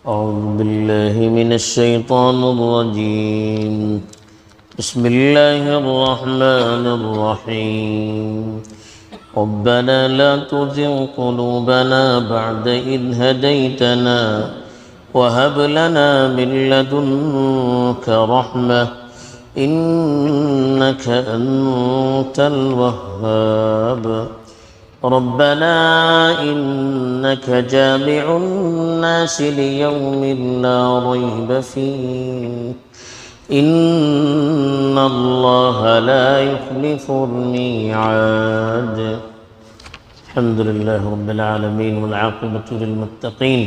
أعوذ بالله من الشيطان الرجيم. بسم الله الرحمن الرحيم. ربنا لا تزغ قلوبنا بعد إذ هديتنا وهب لنا من لدنك رحمة إنك أنت الوهاب. ربنا إنك جامع الناس ليوم لا ريب فيه إن الله لا يخلف الميعاد. الحمد لله رب العالمين والعاقبة للمتقين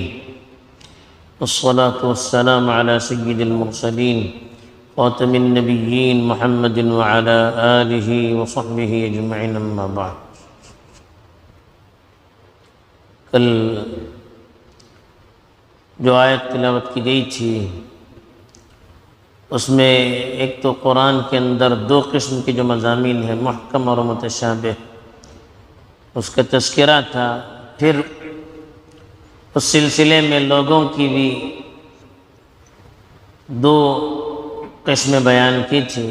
والصلاة والسلام على سيد المرسلين خاتم النبيين محمد وعلى آله وصحبه أجمعين. أما بعد. کل جو آیت تلاوت کی گئی تھی اس میں ایک تو قرآن کے اندر دو قسم کے جو مضامین ہیں، محکم اور متشابہ، اس کا تذکرہ تھا. پھر اس سلسلے میں لوگوں کی بھی دو قسمیں بیان کی تھی.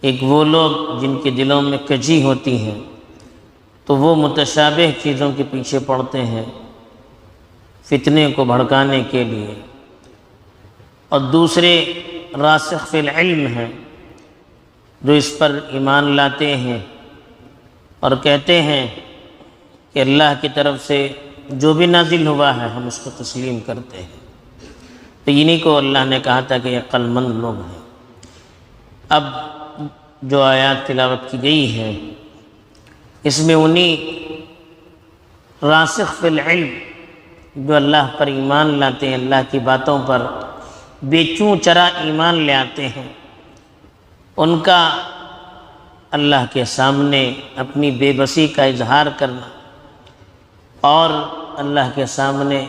ایک وہ لوگ جن کے دلوں میں کجی ہوتی ہیں تو وہ متشابہ چیزوں کے پیچھے پڑتے ہیں فتنے کو بھڑکانے کے لیے، اور دوسرے راسخ فی العلم ہیں جو اس پر ایمان لاتے ہیں اور کہتے ہیں کہ اللہ کی طرف سے جو بھی نازل ہوا ہے ہم اس کو تسلیم کرتے ہیں. تو انہی کو اللہ نے کہا تھا کہ یہ عقل مند لوگ ہیں. اب جو آیات تلاوت کی گئی ہے اس میں انہی راسخ فی العلم جو اللہ پر ایمان لاتے ہیں، اللہ کی باتوں پر بے چوں چرا ایمان لے آتے ہیں، ان کا اللہ کے سامنے اپنی بے بسی کا اظہار کرنا اور اللہ کے سامنے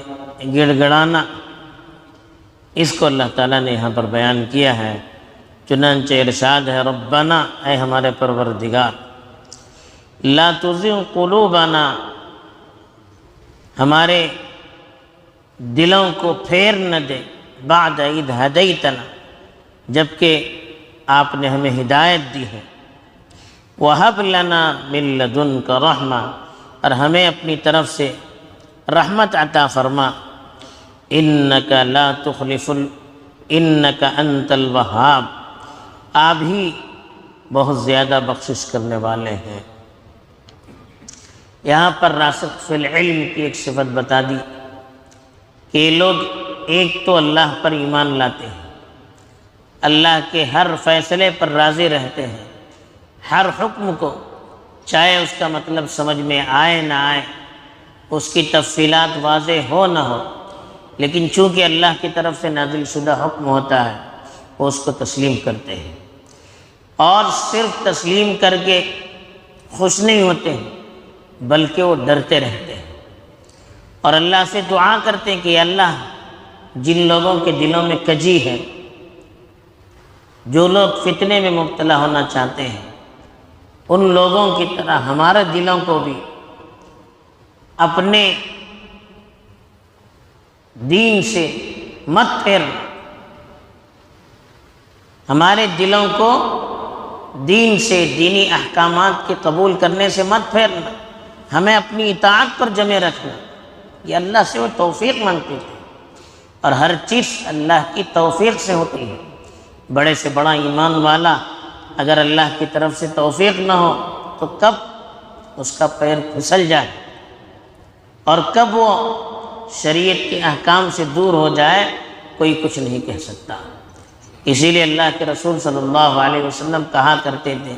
گڑ گڑانا، اس کو اللہ تعالیٰ نے یہاں پر بیان کیا ہے. چنانچہ ارشاد ہے، ربنا، اے ہمارے پروردگار، لا تزغ قلوبنا، ہمارے دلوں کو پھیر نہ دے، بعد اذ ہدیتنا، جبکہ آپ نے ہمیں ہدایت دی ہے، وہب لنا من لدنک رحمہ، اور ہمیں اپنی طرف سے رحمت عطا فرما، انک لا تخلف انک انت الوہاب، آپ ہی بہت زیادہ بخشش کرنے والے ہیں. یہاں پر راسخ فی العلم کی ایک صفت بتا دی کہ یہ لوگ ایک تو اللہ پر ایمان لاتے ہیں، اللہ کے ہر فیصلے پر راضی رہتے ہیں، ہر حکم کو چاہے اس کا مطلب سمجھ میں آئے نہ آئے، اس کی تفصیلات واضح ہو نہ ہو، لیکن چونکہ اللہ کی طرف سے نازل شدہ حکم ہوتا ہے وہ اس کو تسلیم کرتے ہیں. اور صرف تسلیم کر کے خوش نہیں ہوتے ہیں بلکہ وہ ڈرتے رہتے ہیں اور اللہ سے دعا کرتے ہیں کہ اللہ، جن لوگوں کے دلوں میں کجی ہے، جو لوگ فتنے میں مبتلا ہونا چاہتے ہیں، ان لوگوں کی طرح ہمارے دلوں کو بھی اپنے دین سے مت پھیرنا، ہمارے دلوں کو دین سے، دینی احکامات کے قبول کرنے سے مت پھیرنا، ہمیں اپنی اطاعت پر جمے رکھنا. یہ اللہ سے وہ توفیق مانگتے تھے، اور ہر چیز اللہ کی توفیق سے ہوتی ہے. بڑے سے بڑا ایمان والا اگر اللہ کی طرف سے توفیق نہ ہو تو کب اس کا پیر پھسل جائے اور کب وہ شریعت کے احکام سے دور ہو جائے، کوئی کچھ نہیں کہہ سکتا. اسی لیے اللہ کے رسول صلی اللہ علیہ وسلم کہا کرتے تھے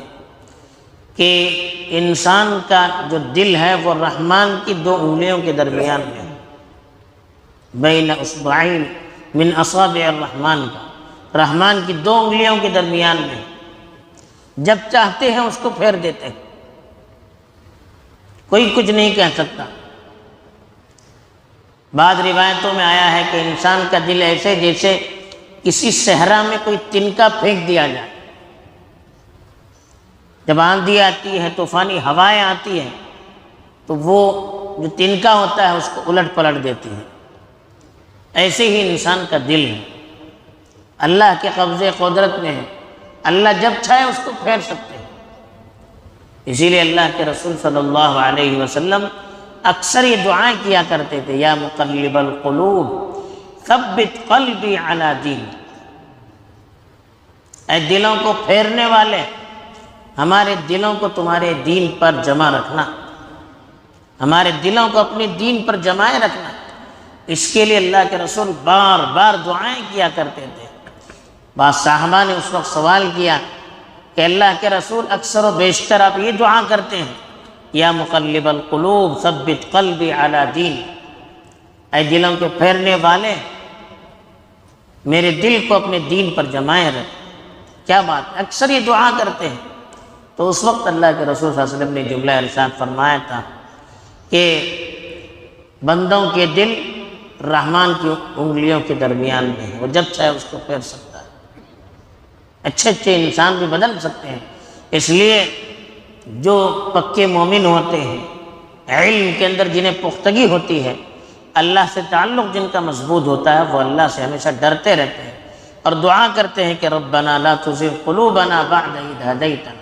کہ انسان کا جو دل ہے وہ رحمان کی دو انگلیوں کے درمیان میں ہے، بین اصبعین من اصابع الرحمن، کا رحمان کی دو انگلیوں کے درمیان میں، جب چاہتے ہیں اس کو پھیر دیتے ہیں، کوئی کچھ نہیں کہہ سکتا. بعض روایتوں میں آیا ہے کہ انسان کا دل ایسے جیسے کسی صحرا میں کوئی تنکا پھینک دیا جائے. جب آندھی آتی ہے، طوفانی ہوائیں آتی ہیں تو وہ جو تنکا ہوتا ہے اس کو الٹ پلٹ دیتی ہے. ایسے ہی انسان کا دل ہے، اللہ کے قبضے قدرت میں ہے، اللہ جب چاہے اس کو پھیر سکتے ہیں۔ اسی لیے اللہ کے رسول صلی اللہ علیہ وسلم اکثر یہ دعائیں کیا کرتے تھے، یا مقلب القلوب ثبت قلبی علی دین، اے دلوں کو پھیرنے والے، ہمارے دلوں کو تمہارے دین پر جمع رکھنا، ہمارے دلوں کو اپنے دین پر جمائے رکھنا۔ اس کے لیے اللہ کے رسول بار بار دعائیں کیا کرتے تھے۔ بعض صحابہ نے اس وقت سوال کیا کہ اللہ کے رسول اکثر و بیشتر آپ یہ دعا کرتے ہیں، یا مقلب القلوب ثبت قلبی علی دین، اے دلوں کے پھیرنے والے، میرے دل کو اپنے دین پر جمائے رکھ۔ کیا بات، اکثر یہ دعا کرتے ہیں۔ تو اس وقت اللہ کے رسول صلی اللہ علیہ وسلم نے جملہ ارشاد فرمایا تھا کہ بندوں کے دل رحمان کی انگلیوں کے درمیان میں ہے، وہ جب چاہے اس کو پھیر سکتا ہے، اچھے اچھے انسان بھی بدل سکتے ہیں۔ اس لیے جو پکے مومن ہوتے ہیں، علم کے اندر جنہیں پختگی ہوتی ہے، اللہ سے تعلق جن کا مضبوط ہوتا ہے، وہ اللہ سے ہمیشہ ڈرتے رہتے ہیں اور دعا کرتے ہیں کہ ربنا لا تزغ قلوبنا بعد اذ ہدیتنا،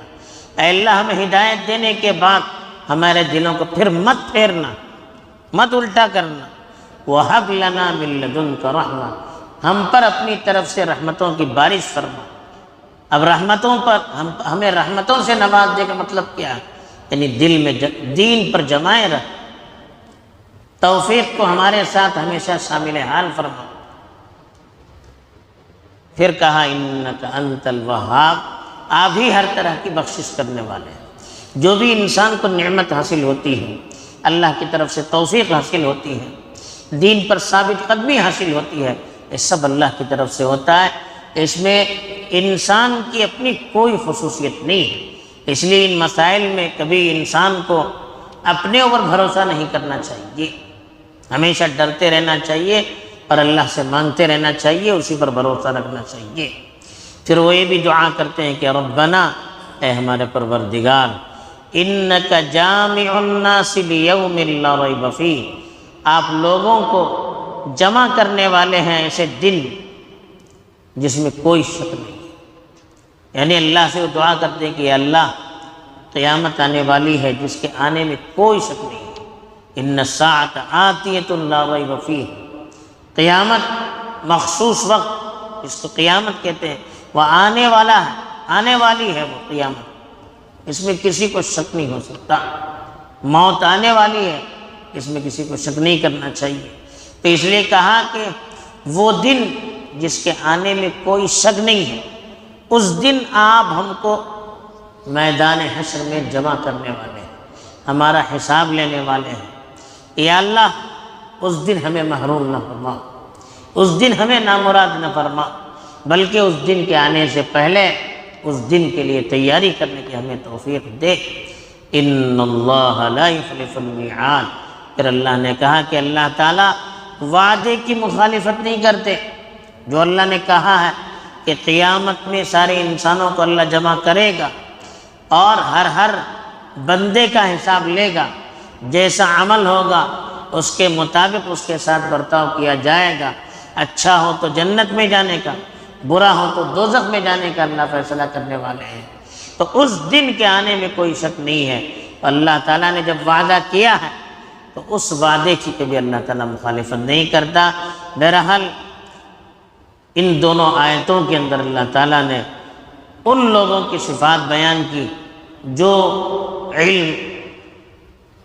اے اللہ ہمیں ہدایت دینے کے بعد ہمارے دلوں کو پھر مت پھیرنا، مت الٹا کرنا۔ وَهَبْ لَنَا مِن لَّدُنْكَ رَحْمَةً، ہم پر اپنی طرف سے رحمتوں کی بارش فرما۔ اب رحمتوں پر ہمیں رحمتوں سے نواز دے کا مطلب کیا ہے؟ یعنی دل میں دین پر جمائے رکھ، توفیق کو ہمارے ساتھ ہمیشہ شامل حال فرما۔ پھر کہا انک انت الوہاب، آپ ہی ہر طرح کی بخشش کرنے والے ہیں۔ جو بھی انسان کو نعمت حاصل ہوتی ہے، اللہ کی طرف سے توفیق حاصل ہوتی ہے، دین پر ثابت قدمی حاصل ہوتی ہے، یہ سب اللہ کی طرف سے ہوتا ہے۔ اس میں انسان کی اپنی کوئی خصوصیت نہیں ہے۔ اس لیے ان مسائل میں کبھی انسان کو اپنے اوپر بھروسہ نہیں کرنا چاہیے، ہمیشہ ڈرتے رہنا چاہیے اور اللہ سے مانگتے رہنا چاہیے، اسی پر بھروسہ رکھنا چاہیے۔ پھر وہ یہ بھی دعا کرتے ہیں کہ ربنا، اے ہمارے پروردگار، انک جامع الناس لیوم لا ریب فیہ، آپ لوگوں کو جمع کرنے والے ہیں ایسے دن جس میں کوئی شک نہیں ہے۔ یعنی اللہ سے وہ دعا کرتے ہیں کہ اللہ، قیامت آنے والی ہے جس کے آنے میں کوئی شک نہیں ہے۔ ان الساعۃ آتیۃ لا ریب فیہ، قیامت مخصوص وقت، اس کو قیامت کہتے ہیں، وہ آنے والا ہے، آنے والی ہے وہ قیامت، اس میں کسی کو شک نہیں ہو سکتا۔ موت آنے والی ہے، اس میں کسی کو شک نہیں کرنا چاہیے۔ تو اس لیے کہا کہ وہ دن جس کے آنے میں کوئی شک نہیں ہے، اس دن آپ ہم کو میدان حشر میں جمع کرنے والے ہیں، ہمارا حساب لینے والے ہیں۔ یا اللہ، اس دن ہمیں محروم نہ فرما، اس دن ہمیں نامراد نہ فرما، بلکہ اس دن کے آنے سے پہلے اس دن کے لیے تیاری کرنے کی ہمیں توفیق دے۔ ان اللہ لا یخلف المیعاد، پھر اللہ نے کہا کہ اللہ تعالیٰ وعدے کی مخالفت نہیں کرتے۔ جو اللہ نے کہا ہے کہ قیامت میں سارے انسانوں کو اللہ جمع کرے گا اور ہر بندے کا حساب لے گا، جیسا عمل ہوگا اس کے مطابق اس کے ساتھ برتاؤ کیا جائے گا، اچھا ہو تو جنت میں جانے کا، برا ہو تو دوزخ میں جانے کا اللہ فیصلہ کرنے والے ہیں۔ تو اس دن کے آنے میں کوئی شک نہیں ہے۔ اللہ تعالیٰ نے جب وعدہ کیا ہے تو اس وعدے کی کبھی اللہ تعالیٰ مخالفت نہیں کرتا۔ بہرحال ان دونوں آیتوں کے اندر اللہ تعالیٰ نے ان لوگوں کی صفات بیان کی جو علم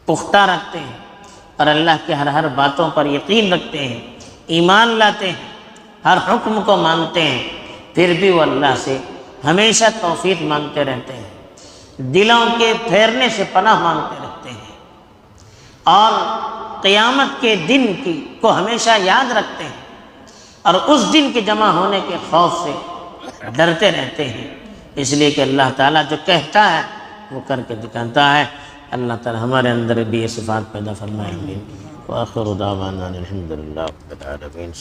پختہ رکھتے ہیں اور اللہ کے ہر باتوں پر یقین رکھتے ہیں، ایمان لاتے ہیں، ہر حکم کو مانتے ہیں، پھر بھی وہ اللہ سے ہمیشہ توفیق مانگتے رہتے ہیں، دلوں کے پھیرنے سے پناہ مانگتے رہتے ہیں، اور قیامت کے دن کو ہمیشہ یاد رکھتے ہیں، اور اس دن کے جمع ہونے کے خوف سے ڈرتے رہتے ہیں۔ اس لیے کہ اللہ تعالیٰ جو کہتا ہے وہ کر کے دکھاتا ہے۔ اللہ تعالیٰ ہمارے اندر بھی یہ صفات پیدا فرمائیں گے۔ وآخر دعوانا الحمدللہ رب العالمین۔